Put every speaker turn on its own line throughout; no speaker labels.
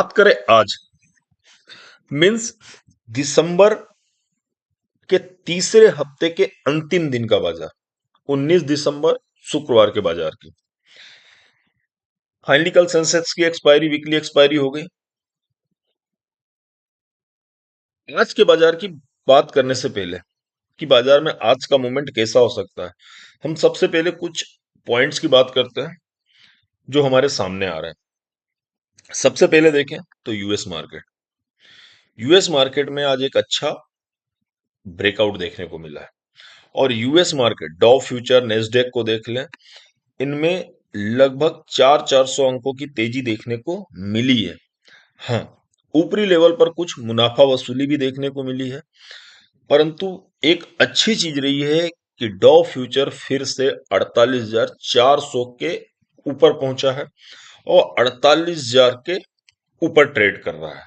बात करें आज मीन्स दिसंबर के तीसरे हफ्ते के अंतिम दिन का बाजार 19 दिसंबर शुक्रवार के बाजार की फाइनली कल सेंसेक्स की एक्सपायरी वीकली एक्सपायरी हो गई। आज के बाजार की बात करने से पहले कि बाजार में आज का मोमेंट कैसा हो सकता है, हम सबसे पहले कुछ पॉइंट्स की बात करते हैं जो हमारे सामने आ रहे हैं। सबसे पहले देखें तो यूएस मार्केट में आज एक अच्छा ब्रेकआउट देखने को मिला है और US market Dow future Nasdaq को देख लें, इनमें लगभग 400 अंकों की तेजी देखने को मिली है। हाँ, ऊपरी लेवल पर कुछ मुनाफा वसूली भी देखने को मिली है, परंतु एक अच्छी चीज रही है कि डॉव फ्यूचर फिर से 48,400 के ऊपर पहुंचा है और 48,000 के ऊपर ट्रेड कर रहा है।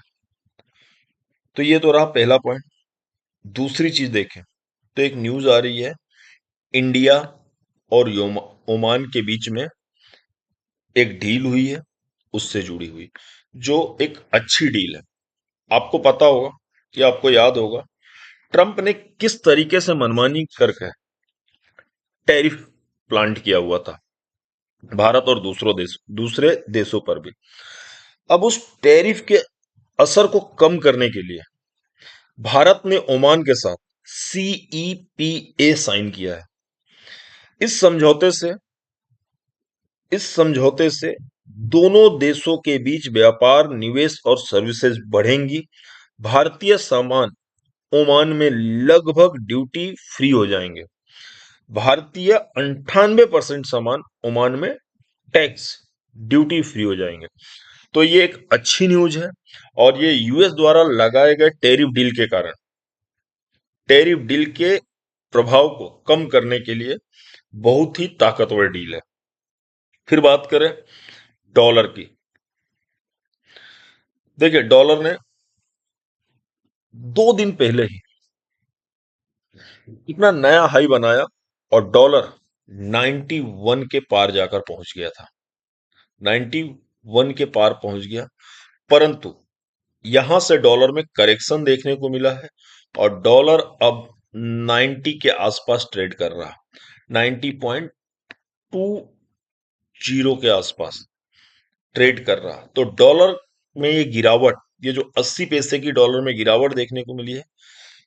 तो ये तो रहा पहला पॉइंट। दूसरी चीज देखें तो एक न्यूज आ रही है, इंडिया और ओमान के बीच में एक डील हुई है, उससे जुड़ी हुई, जो एक अच्छी डील है। आपको पता होगा कि आपको याद होगा ट्रंप ने किस तरीके से मनमानी करके टैरिफ प्लांट किया हुआ था भारत और दूसरे देशों पर भी। अब उस टैरिफ के असर को कम करने के लिए भारत ने ओमान के साथ सीईपीए साइन किया है। इस समझौते से इस समझौते से दोनों देशों के बीच व्यापार, निवेश और सर्विसेज बढ़ेंगी। भारतीय सामान ओमान में लगभग ड्यूटी फ्री हो जाएंगे। भारतीय 98% सामान ओमान में टैक्स ड्यूटी फ्री हो जाएंगे। तो ये एक अच्छी न्यूज है और ये यूएस द्वारा लगाए गए टैरिफ डील के प्रभाव को कम करने के लिए बहुत ही ताकतवर डील है। फिर बात करें डॉलर की। देखिए, डॉलर ने 2 दिन पहले ही इतना नया हाई बनाया और डॉलर 91 के पार जाकर पहुंच गया था। 91 के पार पहुंच गया, परंतु यहां से डॉलर में करेक्शन देखने को मिला है और डॉलर अब 90 के आसपास ट्रेड कर रहा, 90.20 के आसपास ट्रेड कर रहा। तो डॉलर में ये गिरावट, ये जो 80 पैसे की डॉलर में गिरावट देखने को मिली है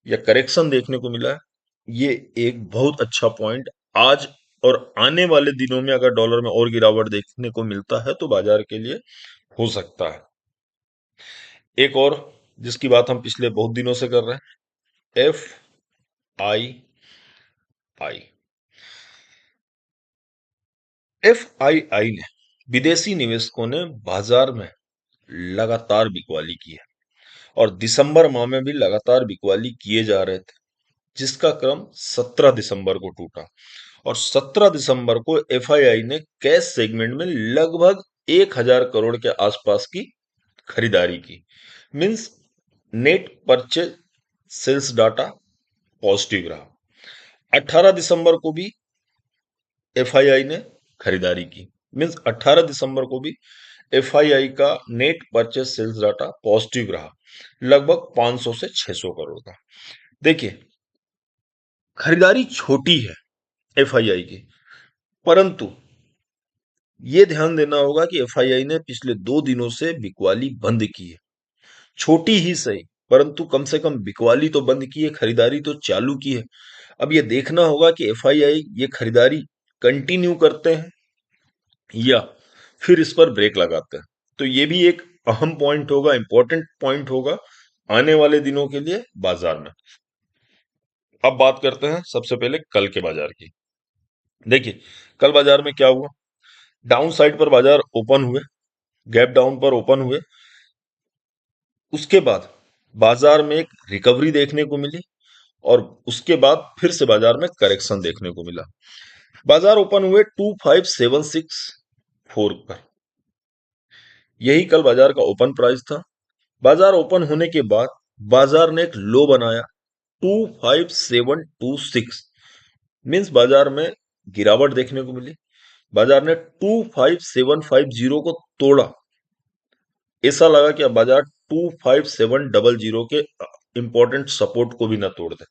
या करेक्शन देखने को मिला है, ये एक बहुत अच्छा पॉइंट आज और आने वाले दिनों में अगर डॉलर में और गिरावट देखने को मिलता है तो बाजार के लिए हो सकता है। एक और जिसकी बात हम पिछले बहुत दिनों से कर रहे हैं, एफ आई आई ने विदेशी निवेशकों ने बाजार में लगातार बिकवाली की है और दिसंबर माह में भी लगातार बिकवाली किए जा रहे थे, जिसका क्रम 17 दिसंबर को टूटा और 17 दिसंबर को एफआईआई ने कैश सेगमेंट में लगभग 1,000 करोड़ के आसपास की खरीदारी की। Means net purchase sales data positive रहा। 18 दिसंबर को भी एफआईआई ने खरीदारी की। मींस 18 दिसंबर को भी एफआईआई का net purchase sales data positive रहा, लगभग 500 से 600 करोड़ का। देखिए, खरीदारी छोटी है एफआईआई की, परंतु ये ध्यान देना होगा कि एफआईआई ने पिछले 2 दिनों से बिकवाली बंद की है। छोटी ही सही, परंतु कम से कम बिकवाली तो बंद की है, खरीदारी तो चालू की है। अब ये देखना होगा कि एफआईआई ये खरीदारी कंटिन्यू करते हैं या फिर इस पर ब्रेक लगाते हैं। तो ये भी एक अहम पॉइंट होगा, इंपॉर्टेंट पॉइंट होगा आने वाले दिनों के लिए बाजार में। अब बात करते हैं सबसे पहले कल के बाजार की। देखिए, कल बाजार में क्या हुआ, डाउन साइड पर बाजार ओपन हुए, गैप डाउन पर ओपन हुए। उसके बाद बाजार में एक रिकवरी देखने को मिली और उसके बाद फिर से बाजार में करेक्शन देखने को मिला। बाजार ओपन हुए 25,764 पर, यही कल बाजार का ओपन प्राइस था। बाजार ओपन होने के बाद बाजार ने एक लो बनाया 25,726, मीन्स बाजार में गिरावट देखने को मिली। बाजार ने 25,750 को तोड़ा ऐसा लगा कि अब बाजार 25700 के इंपॉर्टेंट सपोर्ट को भी ना तोड़ दे,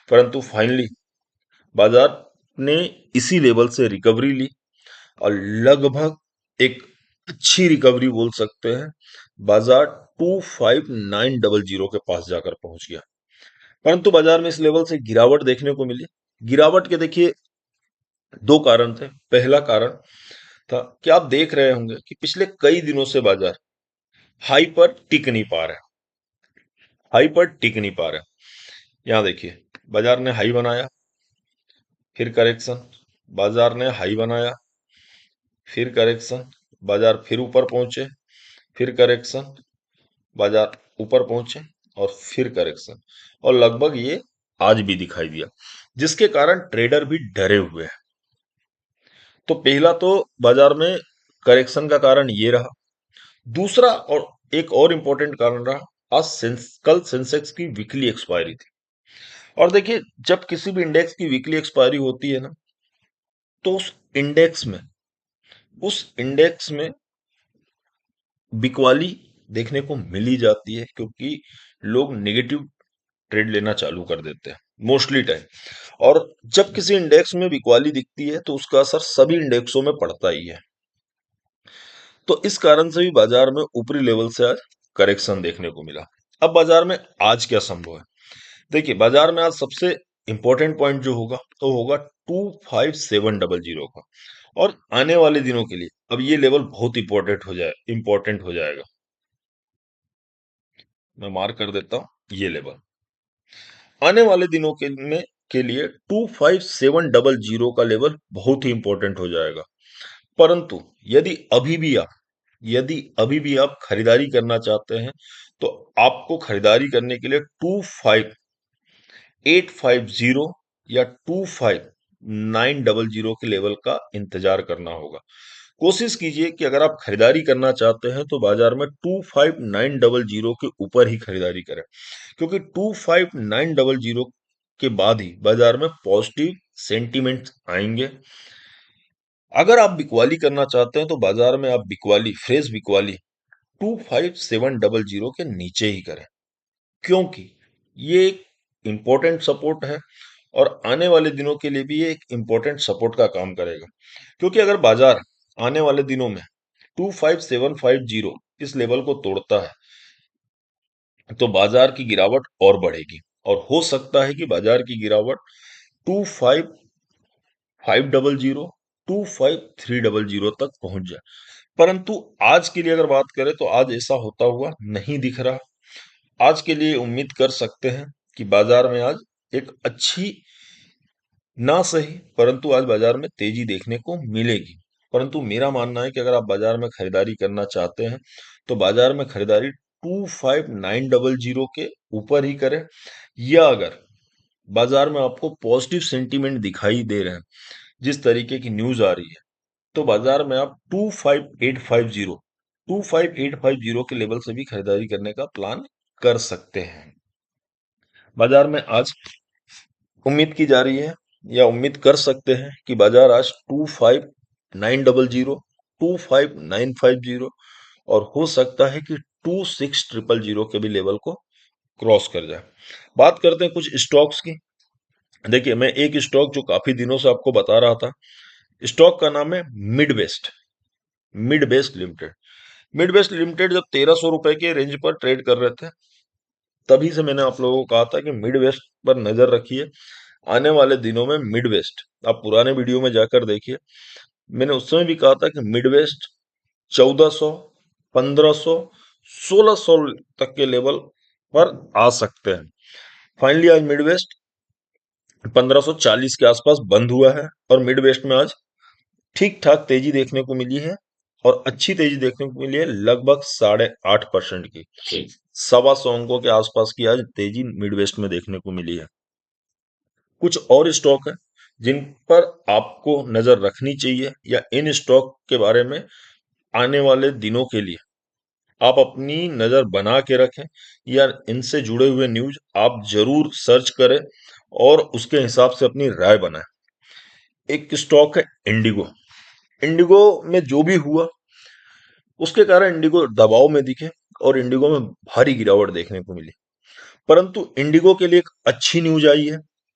परंतु फाइनली बाजार ने इसी लेवल से रिकवरी ली और लगभग एक अच्छी रिकवरी बोल सकते हैं। बाजार 25900 के पास जाकर पहुंच गया, परंतु बाजार में इस लेवल से गिरावट देखने को मिली। गिरावट के देखिए दो कारण थे। पहला कारण था कि आप देख रहे होंगे कि पिछले कई दिनों से बाजार हाई पर टिक नहीं पा रहा है, हाई पर टिक नहीं पा रहा है। यहाँ देखिए बाजार ने हाई बनाया, फिर करेक्शन, बाजार ने हाई बनाया, फिर करेक्शन, बाजार फिर ऊपर पहुंचे, फिर करेक्शन, बाजार ऊपर पहुंचे और फिर करेक्शन, और लगभग ये आज भी दिखाई दिया, जिसके कारण ट्रेडर भी डरे हुए हैं। तो पहला तो बाजार में करेक्शन का कारण ये रहा। दूसरा और एक और इंपॉर्टेंट कारण रहा, आज कल सेंसेक्स की वीकली एक्सपायरी थी। और देखिए जब किसी भी इंडेक्स की वीकली एक्सपायरी होती है ना, तो उस इंडेक्स में बिकवाली देखने को मिल ही जाती है, क्योंकि लोग नेगेटिव ट्रेड लेना चालू कर देते हैं मोस्टली टाइम। और जब किसी इंडेक्स में बिकवाली दिखती है तो उसका असर सभी इंडेक्सों में पड़ता ही है। तो इस कारण से भी बाजार में ऊपरी लेवल से आज करेक्शन देखने को मिला। अब बाजार में आज क्या संभव है? देखिए बाजार में आज सबसे इंपॉर्टेंट पॉइंट जो होगा तो होगा 25700 का। और आने वाले दिनों के लिए अब ये लेवल बहुत इंपॉर्टेंट हो जाएगा। मैं मार्क कर देता हूं ये लेवल आने वाले दिनों के लिए 25700 का लेवल बहुत ही इंपॉर्टेंट हो जाएगा। परंतु यदि अभी भी आप खरीदारी करना चाहते हैं तो आपको खरीदारी करने के लिए 25850 या 25900 के लेवल का इंतजार करना होगा। कोशिश कीजिए कि अगर आप खरीदारी करना चाहते हैं तो बाजार में 25900 के ऊपर ही खरीदारी करें, क्योंकि 25900 के बाद ही बाजार में पॉजिटिव सेंटीमेंट आएंगे। अगर आप बिकवाली करना चाहते हैं तो बाजार में आप फ्रेश बिकवाली 25700 के नीचे ही करें, क्योंकि ये एक इम्पोर्टेंट सपोर्ट है और आने वाले दिनों के लिए भी ये एक इम्पोर्टेंट सपोर्ट का काम करेगा। क्योंकि अगर बाजार आने वाले दिनों में 25750 इस लेवल को तोड़ता है तो बाजार की गिरावट और बढ़ेगी, और हो सकता है कि बाजार की गिरावट 25500 25300 तक पहुंच जाए। परंतु आज के लिए अगर बात करें तो आज ऐसा होता हुआ नहीं दिख रहा। आज के लिए उम्मीद कर सकते हैं कि बाजार में आज एक अच्छी, ना सही, परंतु आज बाजार में तेजी देखने को मिलेगी। परंतु मेरा मानना है कि अगर आप बाजार में खरीदारी करना चाहते हैं तो बाजार में खरीदारी 25900 के ऊपर ही करें, या अगर बाजार में आपको पॉजिटिव सेंटीमेंट दिखाई दे रहे हैं, जिस तरीके की न्यूज आ रही है, तो बाजार में आप 25850 के लेवल से भी खरीदारी करने का प्लान कर सकते हैं। बाजार में आज उम्मीद की जा रही है या उम्मीद कर सकते हैं कि बाजार आज 25900 25950 और हो सकता है कि 26000 के भी लेवल को क्रॉस कर जाए। बात करते हैं कुछ स्टॉक्स की। देखिए मैं एक स्टॉक जो काफी दिनों से आपको बता रहा था, स्टॉक का नाम है Midwest. Midwest limited. Midwest limited जब 1300 रुपए के रेंज पर ट्रेड कर रहे थे, तभी से मैंने आप लोगों को कहा था कि मिडवेस्ट पर नजर रखिए। आने वाले दिनों में मिडवेस्ट, आप पुराने वीडियो में जाकर देखिए, मैंने उस समय भी कहा था कि मिडवेस्ट 1400, 1500, 1600 तक के लेवल पर आ सकते हैं। फाइनली आज मिडवेस्ट 1540 के आसपास बंद हुआ है और मिडवेस्ट में आज ठीक ठाक तेजी देखने को मिली है, और अच्छी तेजी देखने को मिली है, लगभग 8.5% की, 125 अंकों के आसपास की आज तेजी मिडवेस्ट में देखने को मिली है। कुछ और स्टॉक है जिन पर आपको नजर रखनी चाहिए, या इन स्टॉक के बारे में आने वाले दिनों के लिए आप अपनी नजर बना के रखें, या इनसे जुड़े हुए न्यूज आप जरूर सर्च करें और उसके हिसाब से अपनी राय बनाएं। एक स्टॉक है इंडिगो। इंडिगो में जो भी हुआ, उसके कारण इंडिगो दबाव में दिखे और इंडिगो में भारी गिरावट देखने को मिली। परंतु इंडिगो के लिए एक अच्छी न्यूज आई है